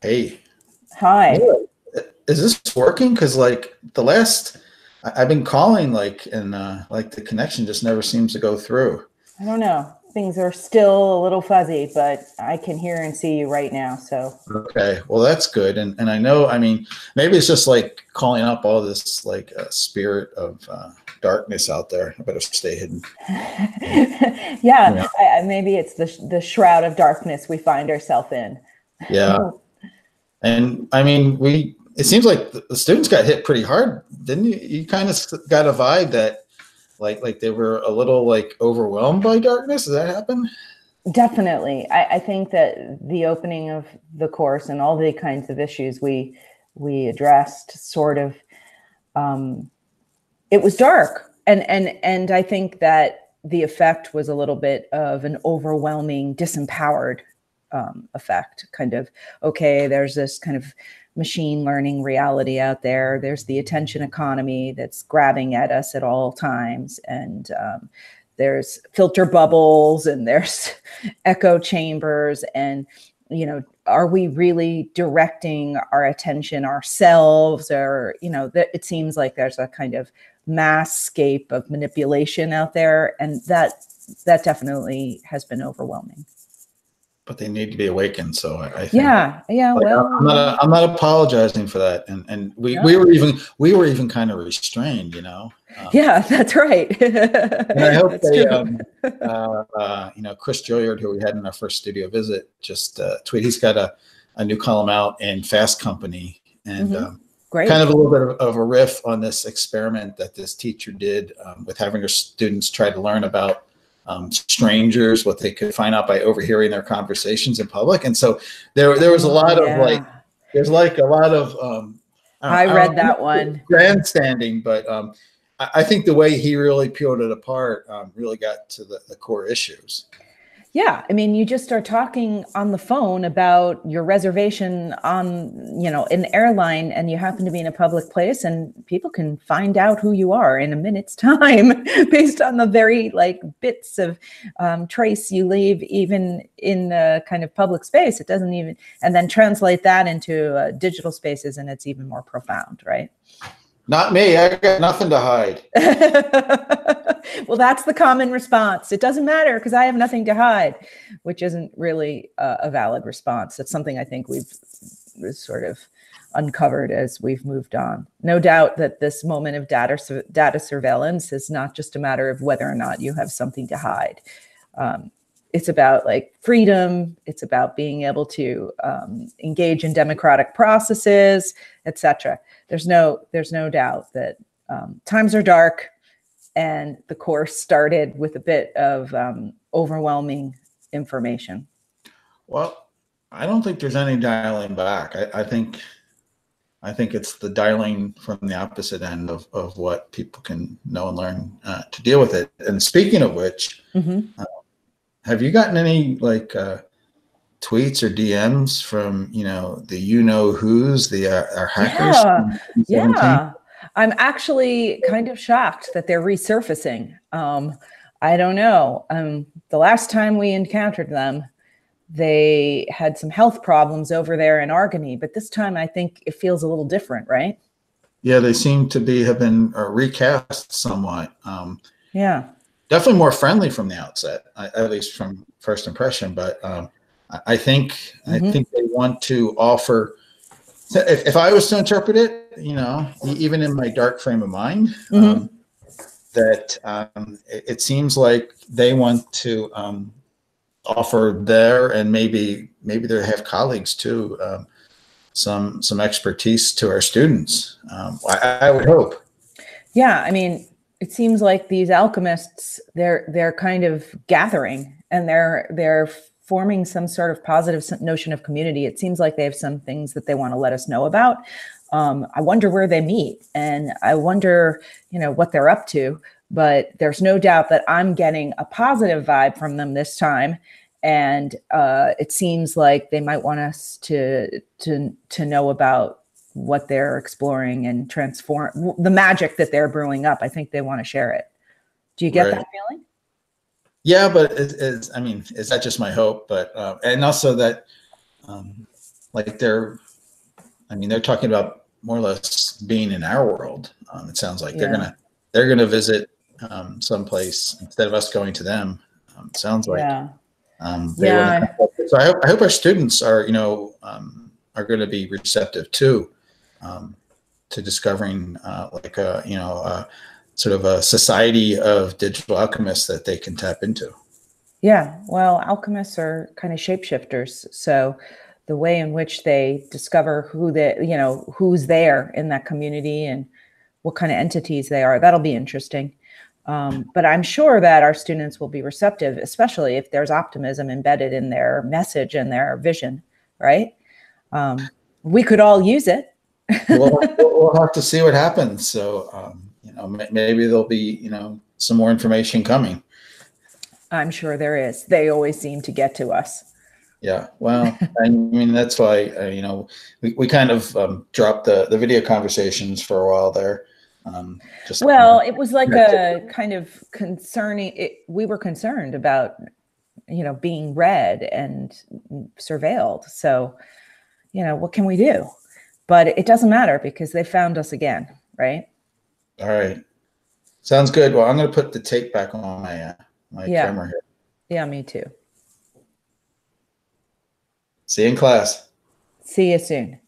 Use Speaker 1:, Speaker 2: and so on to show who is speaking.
Speaker 1: Hey,
Speaker 2: Hi.
Speaker 1: is this working? Because like I've been calling and like the connection just never seems to go through.
Speaker 2: I don't know. Things are still a little fuzzy, but I can hear and see you right now. So,
Speaker 1: Okay, well that's good. And I know, I mean, maybe it's just like calling up all this spirit of darkness out there. I better stay hidden.
Speaker 2: yeah, maybe it's the shroud of darkness we find ourselves in.
Speaker 1: Yeah, and I mean, it seems like the students got hit pretty hard, didn't you? You kind of got a vibe that like they were a little like overwhelmed by darkness. Does that happen?
Speaker 2: Definitely. I think that the opening of the course and all the kinds of issues we addressed sort of it was dark. And I think that the effect was a little bit of an overwhelming, disempowered effect. Kind of, okay, there's this kind of machine learning reality out there. There's the attention economy that's grabbing at us at all times. And there's filter bubbles and there's echo chambers. And, are we really directing our attention ourselves? Or, it seems like there's a kind of mass scape of manipulation out there. And that definitely has been overwhelming.
Speaker 1: But they need to be awakened. So I think
Speaker 2: Yeah.
Speaker 1: like,
Speaker 2: Well,
Speaker 1: I'm not apologizing for that. And
Speaker 2: no.
Speaker 1: we were even kind of restrained, you know.
Speaker 2: Yeah, that's right.
Speaker 1: And I hope
Speaker 2: That's true.
Speaker 1: Chris Gilliard, who we had in our first studio visit, just tweet. He's got a new column out in Fast Company, and
Speaker 2: Great.
Speaker 1: kind of a little bit of a riff on this experiment that this teacher did with having her students try to learn about strangers, what they could find out by overhearing their conversations in public. And so there was a lot of like, there's like a lot of,
Speaker 2: I read that one.
Speaker 1: Grandstanding, but I think the way he really peeled it apart really got to the core issues.
Speaker 2: Yeah. I mean, you just start talking on the phone about your reservation on, an airline, and you happen to be in a public place, and people can find out who you are in a minute's time based on the very bits of trace you leave even in a kind of public space. It doesn't even, and then translate that into digital spaces, and it's even more profound, right?
Speaker 1: Not me. I got nothing to hide.
Speaker 2: Well, that's the common response. It doesn't matter because I have nothing to hide, which isn't really a valid response. That's something I think we've sort of uncovered as we've moved on. No doubt that this moment of data surveillance is not just a matter of whether or not you have something to hide. It's about freedom. It's about being able to engage in democratic processes, etc. There's no doubt that times are dark, and the course started with a bit of overwhelming information.
Speaker 1: Well, I don't think there's any dialing back. I think it's the dialing from the opposite end of what people can know and learn to deal with it. And speaking of which, have you gotten any tweets or DMs from the who's our hackers?
Speaker 2: Yeah. I'm actually kind of shocked that they're resurfacing. I don't know. The last time we encountered them, they had some health problems over there in Argony, but this time I think it feels a little different, right?
Speaker 1: Yeah, they seem to have been recast somewhat.
Speaker 2: Yeah.
Speaker 1: Definitely more friendly from the outset, at least from first impression. But I think they want to offer. If I was to interpret it, even in my dark frame of mind, that it seems like they want to offer there, and maybe they have colleagues too, some expertise to our students. I would hope.
Speaker 2: Yeah, I mean, it seems like these alchemists, they're kind of gathering, and they're forming some sort of positive notion of community. It seems like they have some things that they want to let us know about. I wonder where they meet, and I wonder, what they're up to. But there's no doubt that I'm getting a positive vibe from them this time, and it seems like they might want us to know about what they're exploring and transform the magic that they're brewing up. I think they want to share it. Do you get that feeling?
Speaker 1: Yeah, but is that just my hope? But and also that like I mean, they're talking about more or less being in our world. It sounds like
Speaker 2: Yeah.
Speaker 1: they're gonna visit someplace instead of us going to them. It sounds like
Speaker 2: Yeah.
Speaker 1: they want
Speaker 2: Yeah.
Speaker 1: to. So I hope our students are, are going to be receptive to discovering sort of a society of digital alchemists that they can tap into.
Speaker 2: Yeah. Well, alchemists are kind of shapeshifters. So the way in which they discover who's there in that community and what kind of entities they are, that'll be interesting. But I'm sure that our students will be receptive, especially if there's optimism embedded in their message and their vision, right? We could all use it.
Speaker 1: We'll have to see what happens. So, maybe there'll be, some more information coming.
Speaker 2: I'm sure there is. They always seem to get to us.
Speaker 1: Yeah. Well, I mean, that's why, we kind of dropped the video conversations for a while there.
Speaker 2: It was like a kind of concerning. We were concerned about, being read and surveilled. So, what can we do? But it doesn't matter because they found us again, right?
Speaker 1: All right. Sounds good. Well, I'm going to put the tape back on my camera here.
Speaker 2: Yeah, me too.
Speaker 1: See you in class.
Speaker 2: See you soon.